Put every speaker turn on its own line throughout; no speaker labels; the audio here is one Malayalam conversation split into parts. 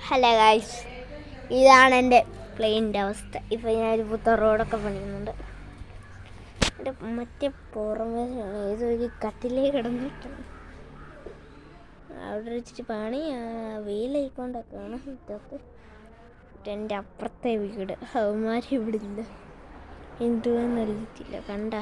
ഹലോ ഗായ്സ്, ഇതാണ് എൻ്റെ പ്ലെയിൻ്റെ അവസ്ഥ. ഇപ്പോൾ ഞാനൊരു പുത്ത റോഡൊക്കെ പണിയുന്നുണ്ട്. എൻ്റെ മറ്റേ പുറമേ ഏതൊരു കട്ടിലേ കിടന്നിട്ടാണ് അവിടെ വെച്ചിട്ട് പണി വെയിലായിക്കൊണ്ടൊക്കെയാണ് ഇതൊക്കെ. എൻ്റെ അപ്പുറത്തെ വീട് അവന്മാർ ഇവിടെ ഇല്ല, എന്തുവെന്ന് അറിയത്തില്ല. കണ്ട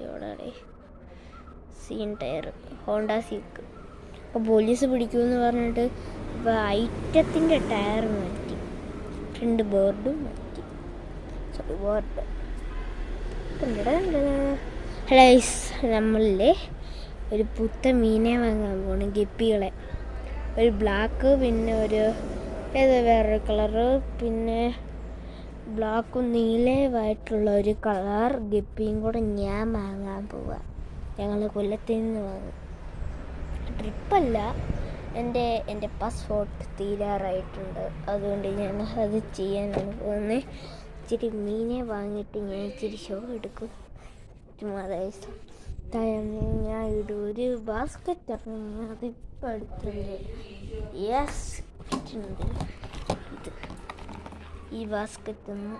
ഇവിടെ സീൻ ടയർ ഹോണ്ട സീക്ക്. അപ്പോൾ പോലീസ് പിടിക്കുമെന്ന് പറഞ്ഞിട്ട് ഇപ്പോൾ ഐറ്റത്തിൻ്റെ ടയർ മാറ്റി, ഫ്രണ്ട് ബോർഡും മാറ്റി. Sorry, board. ഹലൈസ്, നമ്മളിലെ ഒരു പുത്ത മീനെ വാങ്ങാൻ പോകണം. ഗപ്പികളെ ഒരു ബ്ലാക്ക്, പിന്നെ ഒരു വേറൊരു കളറ്, പിന്നെ ബ്ലാക്കും നീലയുമായിട്ടുള്ള ഒരു കളർ ഗപ്പിയും കൂടെ ഞാൻ വാങ്ങാൻ പോവാം. ഞങ്ങൾ കൊല്ലത്തിൽ നിന്ന് വാങ്ങും. ട്രിപ്പല്ല, എൻ്റെ പാസ്പോർട്ട് തീരാറായിട്ടുണ്ട്. അതുകൊണ്ട് ഞാൻ അത് ചെയ്യാനാണ് പോകുന്നത്. ഇച്ചിരി മീനെ വാങ്ങിയിട്ട് ഞാൻ ഇച്ചിരി ഷോ എടുക്കും. ഞാൻ ഒരു ബാസ്ക്കറ്റാണ് ഞാൻ അതിപ്പോൾ എടുത്തത്. യെസ്, ഇത് ഈ ബാസ്ക്കറ്റൊന്ന്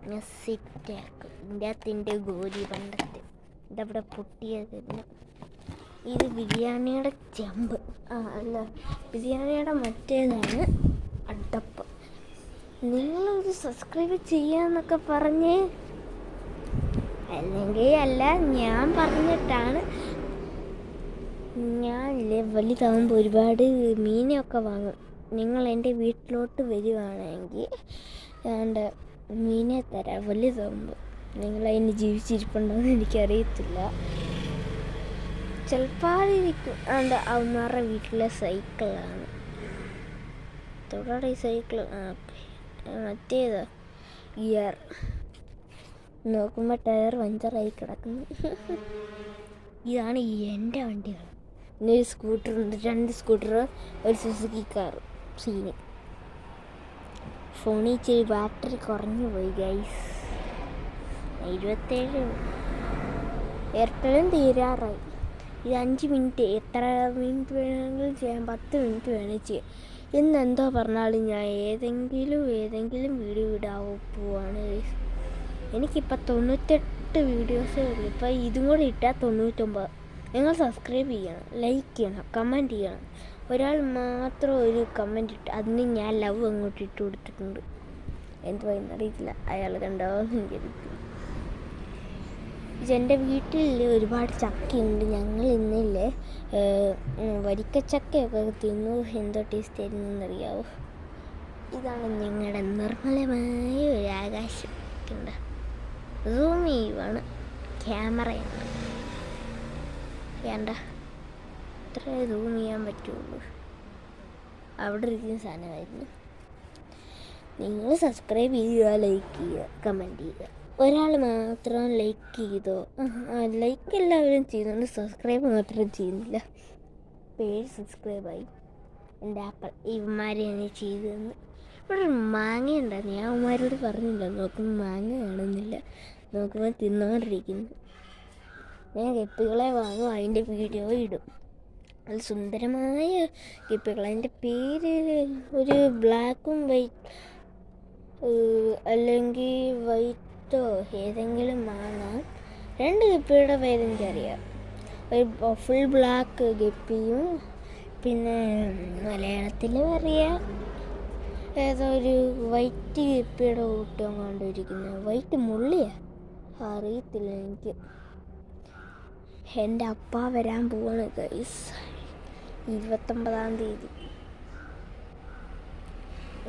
ഞാൻ സെറ്റാക്കും. ഇതിൻ്റെ അകത്തിൻ്റെ ഗോലി പണ്ടത്തെ ഇതവിടെ പൊട്ടിയതല്ല. ഇത് ബിരിയാണിയുടെ ചെമ്പ്, അല്ല, ബിരിയാണിയുടെ മറ്റേതാണ് അടപ്പ്. നിങ്ങളൊരു സബ്സ്ക്രൈബ് ചെയ്യാന്നൊക്കെ പറഞ്ഞേ, അല്ലെങ്കിൽ അല്ല, ഞാൻ പറഞ്ഞിട്ടാണ്. ഞാനില്ലേ വലുതാകുമ്പോൾ ഒരുപാട് മീനൊക്കെ വാങ്ങും. നിങ്ങൾ എൻ്റെ വീട്ടിലോട്ട് വരുവാണെങ്കിൽ ഞാൻ മീനെ തരാം വലുതാകുമ്പോൾ. നിങ്ങളതിന് ജീവിച്ചിരിപ്പുണ്ടോയെന്ന് എനിക്കറിയത്തില്ല. ചിലപ്പോൾ ഇരിക്കും. അവന്മാരുടെ വീട്ടിലെ സൈക്കിളാണ്. തുടടെ ഈ സൈക്കിൾ മറ്റേതാ ഗിയർ. നോക്കുമ്പോൾ ടയർ പഞ്ചറായി കിടക്കുന്നു. ഇതാണ് എൻ്റെ വണ്ടികൾ. പിന്നെ ഒരു സ്കൂട്ടറുണ്ട്, 2 സ്കൂട്ടർ, ഒരു സുസുക്കി കാർ. സീന് ഫോണിൽ ഇച്ചിരി ബാറ്ററി കുറഞ്ഞു പോയി ഗൈസ്. 27 എയർടെലും തീരാറായി. ഇത് 5 മിനിറ്റ്, എത്ര മിനിറ്റ് വേണമെങ്കിലും ചെയ്യാം, 10 മിനിറ്റ് വേണമെങ്കിൽ ചെയ്യാം. ഇന്നെന്തോ പറഞ്ഞാലും ഞാൻ ഏതെങ്കിലും വീഡിയോ ഇടാവോ പോവാണ്. എനിക്കിപ്പോൾ 98 വീഡിയോസേ ഉള്ളൂ. ഇപ്പോൾ ഇതും കൂടി ഇട്ടാൽ 99. നിങ്ങൾ സബ്സ്ക്രൈബ് ചെയ്യണം, ലൈക്ക് ചെയ്യണം, കമൻറ്റ് ചെയ്യണം. ഒരാൾ മാത്രം ഒരു കമൻറ്റ് ഇട്ട്, അതിന് ഞാൻ ലവ് അങ്ങോട്ട് ഇട്ട് കൊടുത്തിട്ടുണ്ട്. എന്തുവാ എന്നറിയില്ല, അയാൾ കണ്ടാവെന്ന് എനിക്കറിയില്ല. എൻ്റെ വീട്ടിൽ ഒരുപാട് ചക്കയുണ്ട്. ഞങ്ങൾ ഇന്നില്ലേ വരിക്കച്ചക്കയൊക്കെ തിന്നു. എന്തോ ടേസ്റ്റ് ആയിരുന്നു എന്നറിയാവോ. ഇതാണ് ഞങ്ങളുടെ നിർമ്മലമായ ഒരു ആകാശം. ഉണ്ട്, സൂം ചെയ്യുവാണ്, ക്യാമറയുണ്ട്. വേണ്ട, ഇത്രേ സൂം ചെയ്യാൻ പറ്റുള്ളൂ. അവിടെ ഇരിക്കുന്ന സാധനമായിരുന്നു. നിങ്ങൾ സബ്സ്ക്രൈബ് ചെയ്യുക, ലൈക്ക് ചെയ്യുക, കമൻറ്റ് ചെയ്യുക. ഒരാൾ മാത്രം ലൈക്ക് ചെയ്തോ? ലൈക്ക് എല്ലാവരും ചെയ്യുന്നുണ്ട്, സബ്സ്ക്രൈബ് മാത്രം ചെയ്യുന്നില്ല. 7 സബ്സ്ക്രൈബായി. എൻ്റെ ആപ്പിൾ ഇവന്മാരെ എന്നെ ചെയ്തു തന്നു. ഇവിടെ ഒരു മാങ്ങ ഉണ്ടായിരുന്നു, ഞാൻ അവന്മാരോട് പറഞ്ഞില്ല. നോക്കുമ്പോൾ മാങ്ങ കാണുന്നില്ല, നോക്കുമ്പോൾ തിന്നോണ്ടിരിക്കുന്നു. ഞാൻ ഗപ്പികളെ വാങ്ങും, അതിൻ്റെ വീഡിയോ ഇടും. അത് സുന്ദരമായ ഗപ്പികൾ. അതിൻ്റെ പേര് ഒരു ബ്ലാക്കും വൈറ്റ്, അല്ലെങ്കിൽ വൈറ്റോ ഏതെങ്കിലും വാങ്ങാം. 2 ഗപ്പിയുടെ പേരെനിക്കറിയാം. ഒരു ഫുൾ ബ്ലാക്ക് ഗപ്പിയും, പിന്നെ മലയാളത്തിലും അറിയാം ഏതോ ഒരു വൈറ്റ് ഗപ്പിയുടെ കൂട്ടം കൊണ്ടിരിക്കുന്നത്. വൈറ്റ് മുള്ളിയാ, അറിയത്തില്ല എനിക്ക്. എൻ്റെ അപ്പ വരാൻ പോവാണ് ഗൈസ്, 29-ാം തീയതി.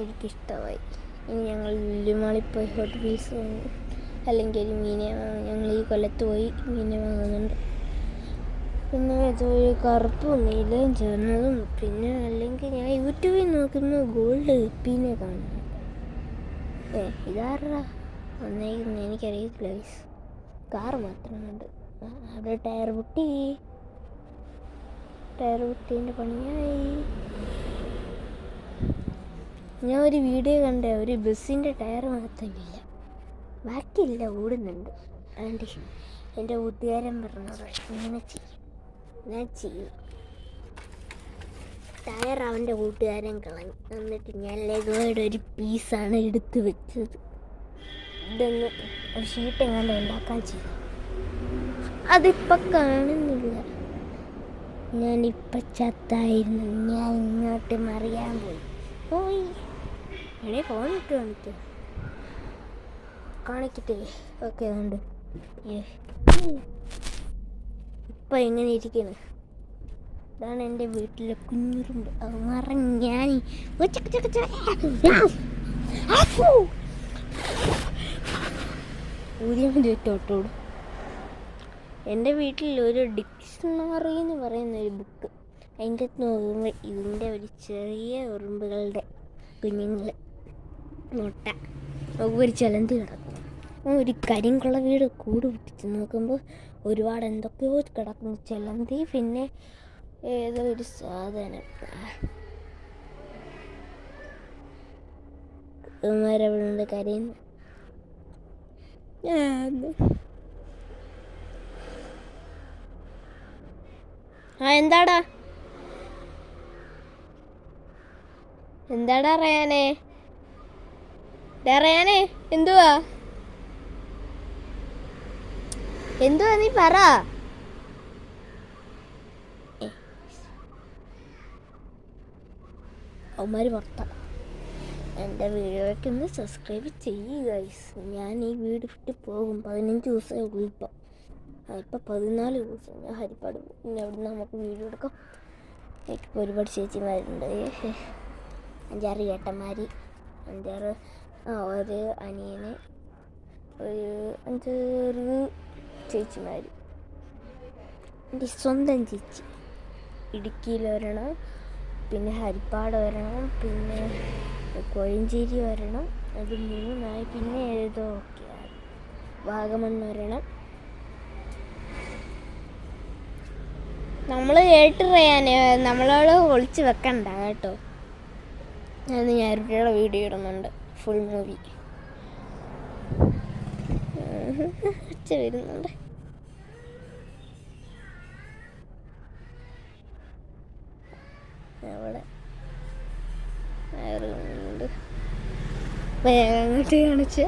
എനിക്കിഷ്ടമായി. ഇനി ഞങ്ങൾ ലുലുമാളിൽ പോയി ഹോട്ട് വീൽസ് വാങ്ങും, അല്ലെങ്കിൽ ഒരു മീനെ വാങ്ങും. ഞങ്ങൾ ഈ കൊല്ലത്ത് പോയി മീനെ വാങ്ങുന്നുണ്ട്. പിന്നെ ഏതോ ഒരു കറുപ്പും നീലയും ചേർന്നതും, പിന്നെ അല്ലെങ്കിൽ ഞാൻ യൂട്യൂബിൽ നോക്കുമ്പോൾ ഗോൾഡ് ഗപ്പീനെ കാണുന്നു. ഇതാരാ വന്നേക്കുന്നത് എനിക്കറിയത്തില്ല ഗൈസ്. കാറ് മാത്രമുണ്ട്. അവിടെ ടയർ പൊട്ടീൻ്റെ പണിയായി. ഞാൻ ഒരു വീഡിയോ കണ്ട, ഒരു ബസ്സിൻ്റെ ടയർ മാത്രമില്ല, ബാക്കിയില്ല, ഓടുന്നുണ്ട്. ആൻറ്റി എൻ്റെ കൂട്ടുകാരൻ പറഞ്ഞത് ഇങ്ങനെ ചെയ്യും, ഞാൻ ചെയ്യും. ടയർ അവൻ്റെ കൂട്ടുകാരൻ കളഞ്ഞു. എന്നിട്ട് ഞാൻ ലെഗോയുടെ ഒരു പീസാണ് എടുത്ത് വെച്ചത്. ഇതൊന്ന് ഒരു ഷീറ്റ് എങ്ങാണ്ട് ഉണ്ടാക്കാൻ ചെയ്തു. അതിപ്പം കാണുന്നില്ല. ഞാനിപ്പം ചത്തായിരുന്നു. ഞാൻ ഇങ്ങോട്ട് മറിയാൻ പോയി. എടേ ഫോൺ ഇട്ട് കാണിക്കട്ടെ. ഓക്കെ ഉണ്ട്. ഇപ്പം എങ്ങനെ ഇരിക്കണ്? ഇതാണ് എൻ്റെ വീട്ടിലെ കുഞ്ഞുറുമ്പ്. അത് മറഞ്ഞ് ഞാൻ ൂരിയോട്ടോടും. എൻ്റെ വീട്ടിൽ ഒരു ഡിക്ഷണറി എന്ന് പറയുന്ന ഒരു ബുക്ക്, അതിൻ്റെ നോക്കുമ്പോൾ ഇതിൻ്റെ ഒരു ചെറിയ ഉറുമ്പുകളുടെ കുഞ്ഞുങ്ങൾ മുട്ട ഒരു ചിലന്തി കിടക്കും. ഒരു കരിങ്കുള വീട് കൂട് പിടിച്ച് നോക്കുമ്പോൾ ഒരുപാട് എന്തൊക്കെയോ കിടക്കുന്നു. ചിലന്തി, പിന്നെ ഏതോ ഒരു സാധനം. മരവിളുണ്ട് കരയുന്നു. എന്താടാ റയാനേ? എന്തുവാ നീ പറ. അവന്മാർ പുറത്താണ്. എൻ്റെ വീഡിയോയ്ക്ക് ഒന്ന് സബ്സ്ക്രൈബ് ചെയ്യുക ഗൈസ്. ഞാൻ ഈ വീട് വിട്ട് പോകും. 15 ദിവസമേ ഉള്ളൂ. ഇപ്പം 14 ദിവസം ഞാൻ ഹരിപ്പാട് പോകും. പിന്നെ അവിടെ നമുക്ക് വീഡിയോ എടുക്കാം. എനിക്കിപ്പോൾ ഒരുപാട് ചേച്ചിമാരുണ്ട്. 5-6 ഏട്ടന്മാർ, 5-6 ഒരു അനിയന്, ഒരു 5-6 ചേച്ചിമാർ. എൻ്റെ സ്വന്തം ചേച്ചി ഇടുക്കിയിൽ വരണം, പിന്നെ ഹരിപ്പാട് വരണം, പിന്നെ കോഴഞ്ചേരി വരണം. അത് 3 പിന്നെ ഏതോ വാഗമൺ വരണം. നമ്മൾ കേട്ട് പറയാനേ, നമ്മളോട് ഒളിച്ച് വെക്കണ്ട കേട്ടോ. അത് ഞാരുടെ വീഡിയോ ഇടുന്നുണ്ട്, ഫുൾ മൂവി വരുന്നുണ്ട്. അവിടെ അങ്ങോട്ട് കാണിച്ചു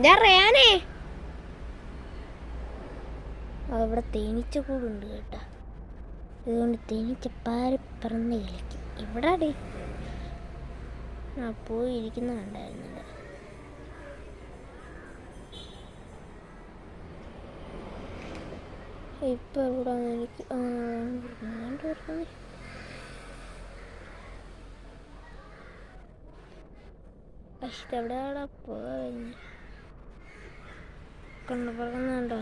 ഞാൻ പറയാനേ. അവിടെ തേനീച്ച കൂടുണ്ട് കേട്ടോ. അതുകൊണ്ട് തേനീച്ച പാരി പറന്ന് കളിക്കും. ഇവിടെ പോയിരിക്കുന്ന കണ്ടായിരുന്നില്ല. ഇപ്പം എവിടെ എനിക്ക് എവിടെ പോയി കൊണ്ടുപോകുന്നുണ്ടോ?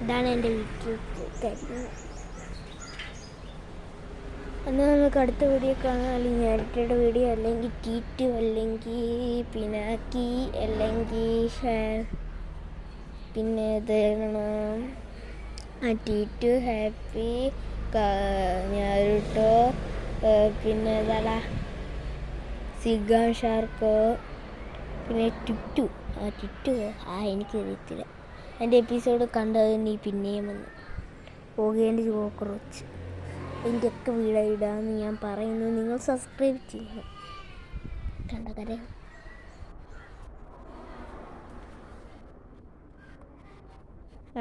ഇതാണ് എൻ്റെ വീട്ടിൽ കാര്യം. എന്നാൽ നമുക്ക് അടുത്ത വീഡിയോ കാണാം. അല്ലെങ്കിൽ ഞാനിട്ടയുടെ വീഡിയോ, അല്ലെങ്കിൽ T2, അല്ലെങ്കിൽ പിനാക്കി, അല്ലെങ്കിൽ പിന്നെ ഇതാണോ T2 ഹാപ്പി ഞാരുട്ടോ, പിന്നെ ഏതാടാ സിഗാൻ ഷാർക്കോ, പിന്നെ ടിറ്റു. എനിക്കറിയത്തില്ല. എൻ്റെ എപ്പിസോഡ് കണ്ടത് നീ പിന്നെയും വന്ന് പോകേണ്ട കോക്രോച്ച്. അതിൻ്റെയൊക്കെ വീഡിയോ ഇടാമെന്ന് ഞാൻ പറയുന്നു. നിങ്ങൾ സബ്സ്ക്രൈബ് ചെയ്യണം. കണ്ട കരയാം.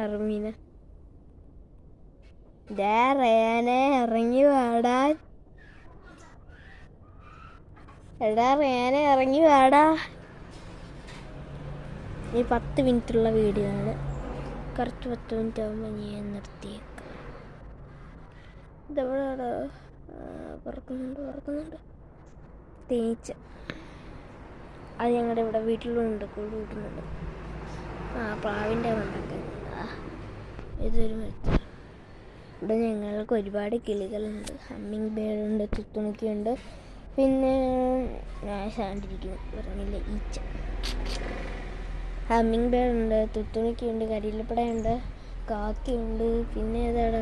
അർമീന റയാനെ ഇറങ്ങി വാടാ. റയാനെ ഇറങ്ങി വാടാ. ഈ 10 മിനിറ്റുള്ള വീഡിയോ ആണ്. കറക്റ്റ് 10 മിനിറ്റ് ആകുമ്പോൾ ഞാൻ നിർത്തിയേക്കാം. ഇതെവിടെയാണോ പറക്കുന്നുണ്ട് തേനീച്ച. അത് ഞങ്ങളുടെ ഇവിടെ വീട്ടിലുണ്ട്, കൂട് കൂട്ടുന്നുണ്ട്. പ്ലാവിൻ്റെ മണ്ടൊക്കെ ഇതൊരു മരത്തിൽ. ഇവിടെ ഞങ്ങൾക്ക് ഒരുപാട് കിളികളുണ്ട്. ഹമ്മിങ് ബേർഡുണ്ട്, തുത്തുണിക്കുണ്ട്, പിന്നെ നാശാണ്ടിരിക്കുന്നു പറഞ്ഞില്ല ഈച്ച. ഹമ്മിങ് ബേർഡുണ്ട്, തുത്തുണിക്കുണ്ട്, കരിയിലപ്പടയുണ്ട്, കാക്കയുണ്ട്, പിന്നെ ഏതാണ്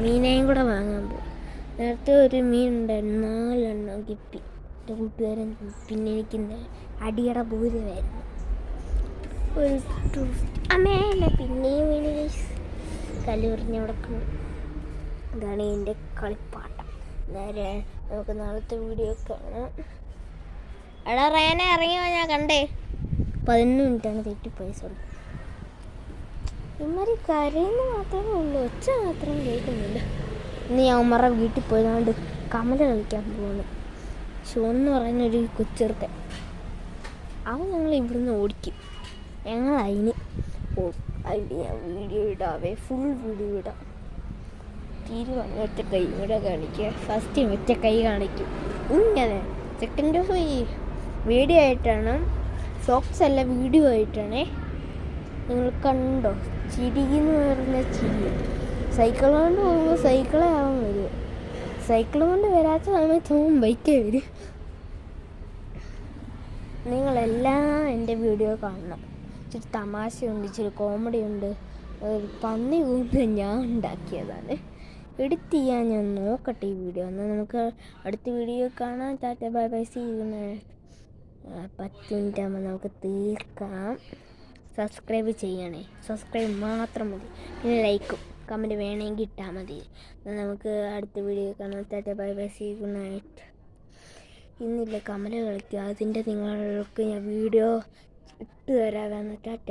മീനേയും കൂടെ വാങ്ങാൻ പോകും. നേരത്തെ ഒരു മീനുണ്ടായിരുന്നു, 4 എണ്ണം കിപ്പി. എൻ്റെ കൂട്ടുകാരൻ പിന്നെ എനിക്ക് അടിയട പൂരമായിരുന്നു. ഒരു അമ്മേനെ പിന്നെയും വീണ് കല്ലുറിഞ്ഞവിടെ. ഇതാണ് എൻ്റെ കളിപ്പാട്ടം. നേരെ നമുക്ക് നാളത്തെ വീഡിയോ കാണാം. എടാ റേനെ ഇറങ്ങിയോ? ഞാൻ കണ്ടേ 11 മിനിറ്റാണ് തെറ്റിപ്പോയി. സോറി. ഇമാരി കരയുന്ന മാത്രമേ ഉള്ളൂ, ഒച്ച മാത്രം കേൾക്കുന്നില്ല. ഇന്ന് ഞാൻ ഉമ്മറ വീട്ടിൽ പോയതുകൊണ്ട് കമല കളിക്കാൻ പോവാണ്. ഷോൺ എന്ന് പറയുന്നൊരു കൊച്ചിർക്കൻ, അവൻ ഞങ്ങൾ ഇവിടുന്ന് ഓടിക്കും. ഞങ്ങൾ അതിന് ഞാൻ വീഡിയോ ഇടാവേ, ഫുൾ വീഡിയോ ഇടാം. തീരുവാണ്. ഒറ്റ കൈ ഇവിടെ കാണിക്കുക. ഫസ്റ്റ് ഒറ്റ കൈ കാണിക്കും ഇങ്ങനെ. സെക്കൻഡ് ഓഫ് വീഡിയോ ആയിട്ടാണ്, ഷോർട്സ് അല്ല വീഡിയോ ആയിട്ടാണേ. നിങ്ങൾ കണ്ടോ ചിരിന്ന് പറഞ്ഞ ചിരി. സൈക്കിൾ കൊണ്ട് പോകുമ്പോൾ സൈക്കിളെ ആവാൻ വരും. സൈക്കിൾ കൊണ്ട് വരാത്ത സമയത്ത് ബൈക്കേ വരും. നിങ്ങളെല്ലാം എൻ്റെ വീഡിയോ കാണണം. ഇച്ചിരി തമാശയുണ്ട്, ഇച്ചിരി കോമഡി ഉണ്ട്. ഒരു പന്നി കൂന്ന് ഞാൻ ഉണ്ടാക്കിയതാണ്. എഡിറ്റ് ചെയ്യാൻ ഞാൻ നോക്കട്ടെ ഈ വീഡിയോ. എന്നാൽ നമുക്ക് അടുത്ത വീഡിയോ കാണാം. Tata bye bye, see you. 10 minute ആകുമ്പോൾ നമുക്ക് തീർക്കാം. സബ്സ്ക്രൈബ് ചെയ്യണേ, സബ്സ്ക്രൈബ് മാത്രം മതി. പിന്നെ ലൈക്കും കമൻറ്റ് വേണമെങ്കിൽ ഇട്ടാൽ മതി. എന്നാൽ നമുക്ക് അടുത്ത വീഡിയോ കാണാം. Tata bye bye, see you, good night. ഇന്നില്ല കമല കളിക്കുക, അതിൻ്റെ നിങ്ങൾക്ക് ഞാൻ വീഡിയോ ഇട്ട് തരാമെന്ന്. ടാറ്റ.